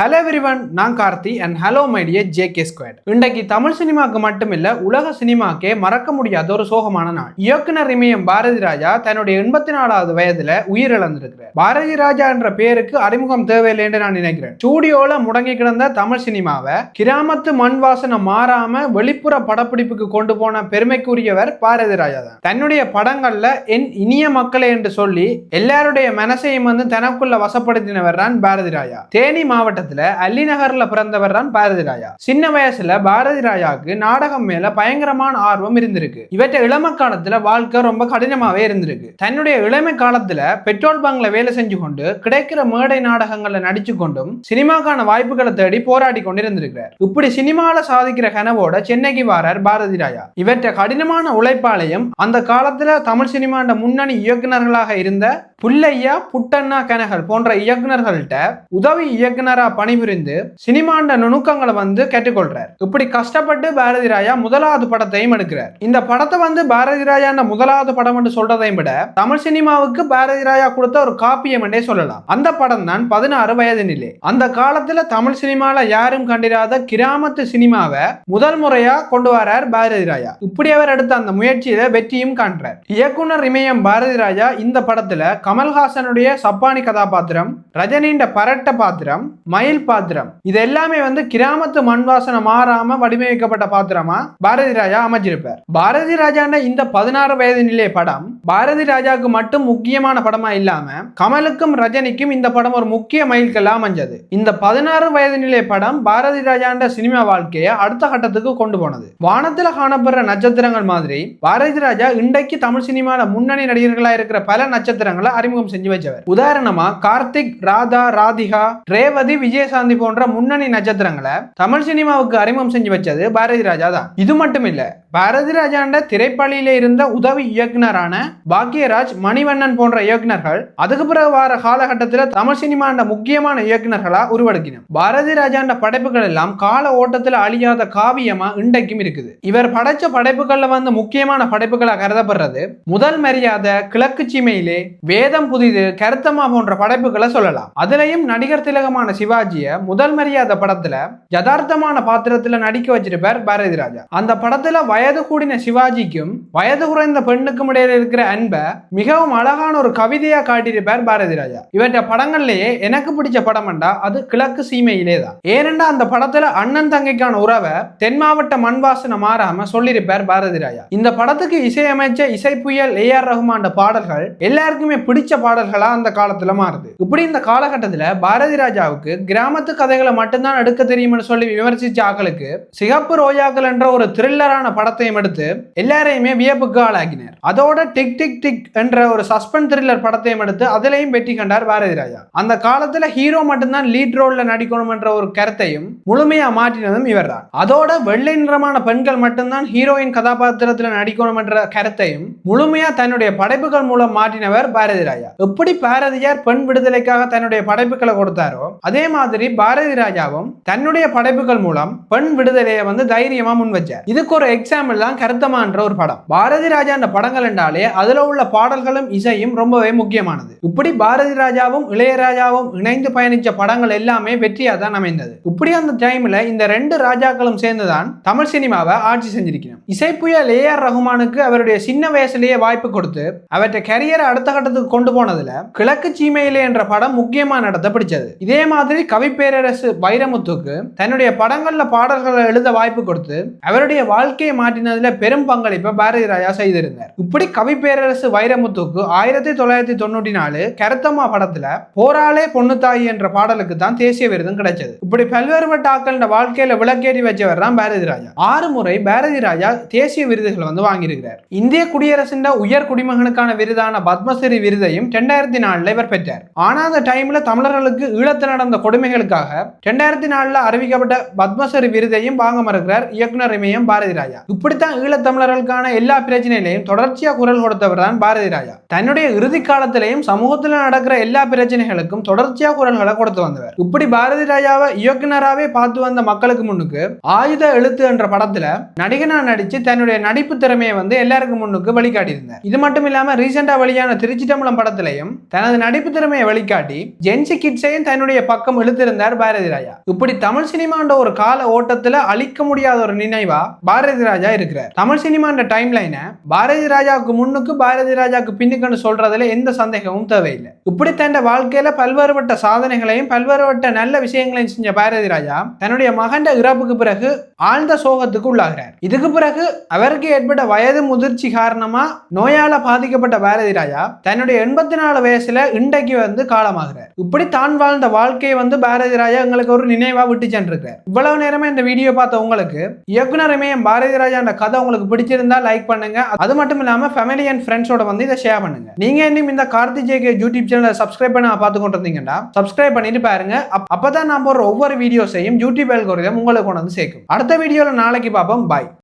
Hello everyone, நான் Karthi and hello my dear JK squad. இன்றைக்கு தமிழ் சினிமாக்கு மட்டுமில்ல உலக சினிமாக்கே மறக்க முடியாத ஒரு சோகமான நாள். இயக்குனர் இமயம் பாரதி ராஜா தன்னுடைய 84வது வயதுல உயிரிழந்திருக்கிறார். பாரதி ராஜா என்ற பேருக்கு அறிமுகம் தேவையில்லை என்று நான் நினைக்கிறேன். ஸ்டூடியோல முடங்கி கிடந்த தமிழ் சினிமாவை கிராமத்து மண் வாசனை மாறாம வெளிப்புற படப்பிடிப்புக்கு கொண்டு போன பெருமைக்குரியவர் பாரதி ராஜா தான். தன்னுடைய படங்கள்ல என் இனிய மக்களே என்று சொல்லி எல்லாருடைய மனசையும் தனக்குள்ள வசப்படுத்தினவர் தான் பாரதி ராஜா. தேனி மாவட்டத்தில் அல்லி நகர்ல பிறந்தவர் தான் பாரதி ராஜா. சின்ன வயசுல பாரதி ராஜாவுக்கு நாடகம் மேல பயங்கரமான ஆர்வம் இருந்திருக்கு. இவற்றை இளம காலத்துல வாழ்க்கை ரொம்ப கடினமாவே இருந்திருக்கு. தன்னுடைய இளமை காலத்துல பெட்ரோல் பங்க்ல வேலை செஞ்சு கொண்டு கிடைக்கிற மேடை நாடகங்கள்ல நடிச்சு கொண்டும் சினிமாக்கான வாய்ப்புகளை தேடி போராடி கொண்டு இருந்திருக்கிறார். இப்படி சினிமால சாதிக்கிற கனவோட சென்னைக்கு வாரார் பாரதி ராஜா. இவற்றை கடினமான உழைப்பாளையும் அந்த காலத்துல தமிழ் சினிமாண்ட முன்னணி இயக்குநர்களாக இருந்த புல்லையா புட்டண்ணா கனகல் போன்ற இயக்குநர்கள்ட்ட உதவி இயக்குனரா பணிபுரிந்து சினிமாண்ட நுணுக்கங்களை கற்றுக்கொள்றார். இப்படி கஷ்டப்பட்டு பாரதி ராஜா முதலாவது படத்தையும் எடுக்கிறார். இந்த படத்தை பாரதி ராஜா முதலாவது படம் என்று சொல்றதையும் விட தமிழ் சினிமாவுக்கு பாரதி ராஜா கொடுத்த ஒரு காப்பியம் என்றே சொல்லலாம். அந்த படம் தான் 16 வயது நிலை. அந்த காலத்துல தமிழ் சினிமால யாரும் கண்டிராத கிராமத்து சினிமாவை முதல் முறையா கொண்டு வரார் பாரதி ராஜா. இப்படி அவர் எடுத்த அந்த முயற்சியில வெற்றியும் காண்றார். இயக்குனர் இமயம் பாரதி ராஜா இந்த படத்துல கமல்ஹாசனுடைய சப்பானி கதாபாத்திரம், ரஜினியின் பரட்ட பாத்திரம், மயில் பாத்திரம் இது எல்லாமே கிராமத்து மண் வாசனை மாறாம வடிவமைக்கப்பட்ட பாத்திரமா பாரதி ராஜா அமைச்சிருப்பார். பாரதி ராஜாண்ட இந்த 16 வயது நிலை படம் பாரதி ராஜாவுக்கு மட்டும் முக்கியமான படமா இல்லாம கமலுக்கும் ரஜினிக்கும் இந்த படம் ஒரு முக்கிய மைல்கல்லா அமைஞ்சது. இந்த 16 வயது நிலை படம் பாரதி ராஜாண்ட சினிமா வாழ்க்கையை அடுத்த கட்டத்துக்கு கொண்டு போனது. வானத்துல காணப்படுற நட்சத்திரங்கள் மாதிரி பாரதி ராஜா இன்றைக்கு தமிழ் சினிமால முன்னணி நடிகர்களா இருக்கிற பல நட்சத்திரங்களை அறிமுகம் செஞ்சு வச்சவர். உதாரணமா கார்த்திக், ராதா, ராதிகா, ரேவதி, விஜயசாந்தி போன்ற முன்னணி நட்சத்திரங்களை தமிழ் சினிமாவுக்கு அறிமுகம் செஞ்சு வச்சது பாரதி ராஜா தான். இது மட்டும் இல்ல, பாரதி ராஜாண்ட திரைப்பள்ளியில இருந்த உதவி இயக்குனரான பாக்யராஜ், மணிவண்ணன் போன்ற இயக்குனர்கள் அதுக்கு பிறகு வார காலகட்டத்தில் தமிழ் சினிமாண்ட முக்கியமான இயக்குனர்களா உருவெடுக்கின. பாரதி ராஜாண்ட படைப்புகள் எல்லாம் கால ஓட்டத்தில் அழியாத காவியமா இன்றைக்கும் இருக்குது. இவர் படைச்ச படைப்புகள்ல முக்கியமான படைப்புகளா கருதப்படுறது முதல் மரியாதை, கிழக்கு சீமையிலே, வேதம் புதிது, கருத்தம்மா போன்ற படைப்புகளை சொல்லலாம். அதுலயும் நடிகர் திலகமான சிவாஜிய முதல் மரியாதை படத்துல யதார்த்தமான பாத்திரத்துல நடிக்க வச்சிருப்பார் பாரதி ராஜா. அந்த படத்துல வயது கூடின சிவாஜிக்கும் வயது குறைந்த பெண்ணுக்கும் இடையில இருக்கிற அன்பை மிகவும் அழகான ஒரு கவிதையா காட்டியிருப்பார் பாரதி ராஜா. இவற்ற படங்கள்லயே எனக்கு பிடிச்ச படம்டா அது கிழக்கு சீமையிலே தான். ஏனென்றா அந்த படத்துல அண்ணன் தங்கைக்கான உறவை தென் மாவட்ட மண் வாசனை மாறாம சொல்லியிருப்பார் பாரதி ராஜா. இந்த படத்துக்கு இசையமைச்ச இசை புயல் ஏஆர் ரஹ்மான் பாடல்கள் எல்லாருக்குமே பிடிச்ச பாடல்களா அந்த காலத்துல மாறுது. இப்படி இந்த காலகட்டத்துல பாரதி ராஜாவுக்கு கிராமத்து கதைகளை மட்டும்தான் எடுக்க தெரியும்னு சொல்லி விமர்சிச்ச ஆக்களுக்கு சிகப்பு ரோஜாக்கள் என்ற ஒரு த்ரில்லரான படத்தையும் எடுத்து எல்லாரையுமே வியப்புக்கு ஆளாக்கினார். அதோட டிக் டிக் டிக் என்ற ஒரு சஸ்பென்ஸ் த்ரில்லர் படத்தையும் எடுத்து அதிலையும் வெற்றி கண்டார் பாரதி ராஜா. அந்த காலத்துல ஹீரோ மட்டும்தான் லீட் ரோல்ல நடிக்கணும் என்ற ஒரு கருத்தையும் முழுமையா மாற்றினதும் இவர் தான். அதோட வெள்ளை நிறமான பெண்கள் மட்டும்தான் ஹீரோயின் கதாபாத்திரத்தில் நடிக்கணும் என்ற கருத்தையும் முழுமையா தன்னுடைய படைப்புகள் மூலம் மாற்றினவர் பாரதி ராஜா. எப்படி பாரதியார் பெண் விடுதலைக்காக தன்னுடைய படைப்புகளை கொடுத்தாரோ அதே மாதிரி பாரதி ராஜாவும் தன்னுடைய படைப்புகள் மூலம் பெண் விடுதலையை தைரியமா முன் வச்சார். இதுக்கு ஒரு எக்ஸாம்பிள் தான் கருத்தம்மா என்ற ஒரு படம். பாரதி ராஜா அந்த படங்கள் என்றாலே அதுல உள்ள பாடல்களும் இசையும் ரொம்பவே முக்கியமானது. இப்படி பாரதி ராஜாவும் இளையராஜாவும் இணைந்து பயணிச்ச படங்கள் எல்லாமே வெற்றியா தான் அமைந்தது. இப்படி அந்த டைம்ல இந்த ரெண்டு ராஜாக்களும் சேர்ந்துதான் தமிழ் சினிமாவை ஆட்சி செஞ்சிருக்கணும். இசை புயல் ஏஆர் ரஹ்மானுக்கு அவருடைய சின்ன வயசுலேயே வாய்ப்பு கொடுத்து அவற்றை கரியரை அடுத்த கட்டத்துக்கு கொண்டு போனதுல கிழக்கு சீமையிலே என்ற படம் முக்கியமான இடத்தை பிடிச்சது. இதே மாதிரி கவி பேரரசு வைரமுத்துக்கு தன்னுடைய படங்கள்ல பாடல்களை எழுத வாய்ப்பு கொடுத்து அவருடைய வாழ்க்கையை மாற்றினதுல பெரும் பங்களிப்பை பாரதி ராஜா செய்திருந்தார். இப்படி கவி பேரரசு வைரமுத்துக்கு 1994 கருத்தம்மா படத்துல போராளே பொண்ணுத்தாயி என்ற பாடலுக்கு தான் தேசிய விருதும் கிடைச்சது. இப்படி பல்வேறுபட்ட ஆக்கள வாழ்க்கையில விளக்கேறி வச்சவர் தான் பாரதி ராஜா. 6 முறை பாரதி ராஜா தேசிய விருதுகள் வாங்கியிருக்கிறார். இந்திய குடியரசின் உயர் குடிமகனுக்கான விருதான பத்மஸ்ரீ விருதையும் 2004 இவர் பெற்றார். ஆனா அந்த டைம்ல தமிழர்களுக்கு ஈழத்தில் நடந்த கொடுமைகளுக்காக 2004 அறிவிக்கப்பட்ட பத்மஸ்ரீ விருதையும் வாங்க மறுக்கிறார் இயக்குனர் இமயம் பாரதி ராஜா. இப்படித்தான் ஈழத்தமிழர்களுக்கான எல்லா பிரச்சனையிலையும் தொடர்ச்சியா குரல் கொடுத்தவர் தான் பாரதி ராஜா. தன்னுடைய இறுதி காலத்திலையும் சமூகத்தில் நடக்கிற எல்லா பிரச்சனைகளுக்கும் தொடர்ச்சியா குரல்களை கொடுத்து வந்தவர். இப்படி பாரதி ராஜாவை இயக்குனராகவே பார்த்து வந்த மக்களுக்கு முன்னுக்கு ஆயுத எழுத்து என்ற படத்துல நடிகனா நடிச்சு தன்னுடைய நடிப்பு திறமையை எல்லாருக்கும் முன்னுக்கு வழிகாட்டியிருந்தார். இது மட்டும் இல்லாம ரீசெண்டா வெளியான திருச்சி தமிழம் படத்திலையும் தனது நடிப்பு திறமையை வழிகாட்டி ஜென்சி கிட்ஸையும் தன்னுடைய பக்கம் எடுத்திருந்தார் பாரதி ராஜா. இப்படி தமிழ் சினிமாண்ட ஒரு கால ஓட்டத்துல அழிக்க முடியாத ஒரு நினைவா பாரதி ராஜா இருக்கிறார். தமிழ் சினிமாண்ட டைம் லைனை பாரதி ராஜாவுக்கு முன்னுக்கு பாரதி ராஜாவுக்கு பின்னுக்குன்னு சொல்றதுல எந்த சந்தேகமும் தேவையில்லை. இப்படி தன் வாழ்க்கையில பல்வேறுபட்ட சாதனைகளையும் பல்வேறுபட்ட நல்ல விஷயங்களையும் செஞ்ச பாரதி ராஜா தன்னுடைய மகன் இறப்புக்கு பிறகு ஆழ்ந்த சோகத்துக்கு உள்ளாகிறார். இதுக்கு பிறகு அவருக்கு ஏற்பட்ட வயது முதிர்ச்சி காரணமா நோயால பாதிக்கப்பட்ட பாரதி ராஜா தன்னுடைய 84 வயசுல இன்றைக்கு காலமாகிறார். இப்படி தான் வாழ்ந்த வாழ்க்கையை பாரதி ராஜா எங்களுக்கு ஒரு நினைவா விட்டு சென்றிருக்கார். இவ்வளவு நேரமே இந்த வீடியோ பார்த்த உங்களுக்கு இயக்குனர் இமயம் பாரதி ராஜா அந்த கதை உங்களுக்கு பிடிச்சிருந்தா லைக் பண்ணுங்க. அது மட்டும் இல்லாம ஃபேமிலி அண்ட் ஃப்ரெண்ட்ஸோட இதை ஷேர் பண்ணுங்க. நீங்க இன்னும் இந்த கார்த்தி ஜேகே யூடியூப் சேனலை சப்ஸ்கிரைப் பண்ண பார்த்து கொண்டு இருந்தீங்கன்னா சப்ஸ்கிரைப் பண்ணிட்டு பாருங்க. அப்பதான் நான் போடுற ஒவ்வொரு வீடியோஸையும் யூடியூப் அல்கோரிதம் உங்களுக்கு கொண்டு சேர்க்கும். அடுத்த வீடியோல நாளைக்கு பார்ப்போம். பாய்.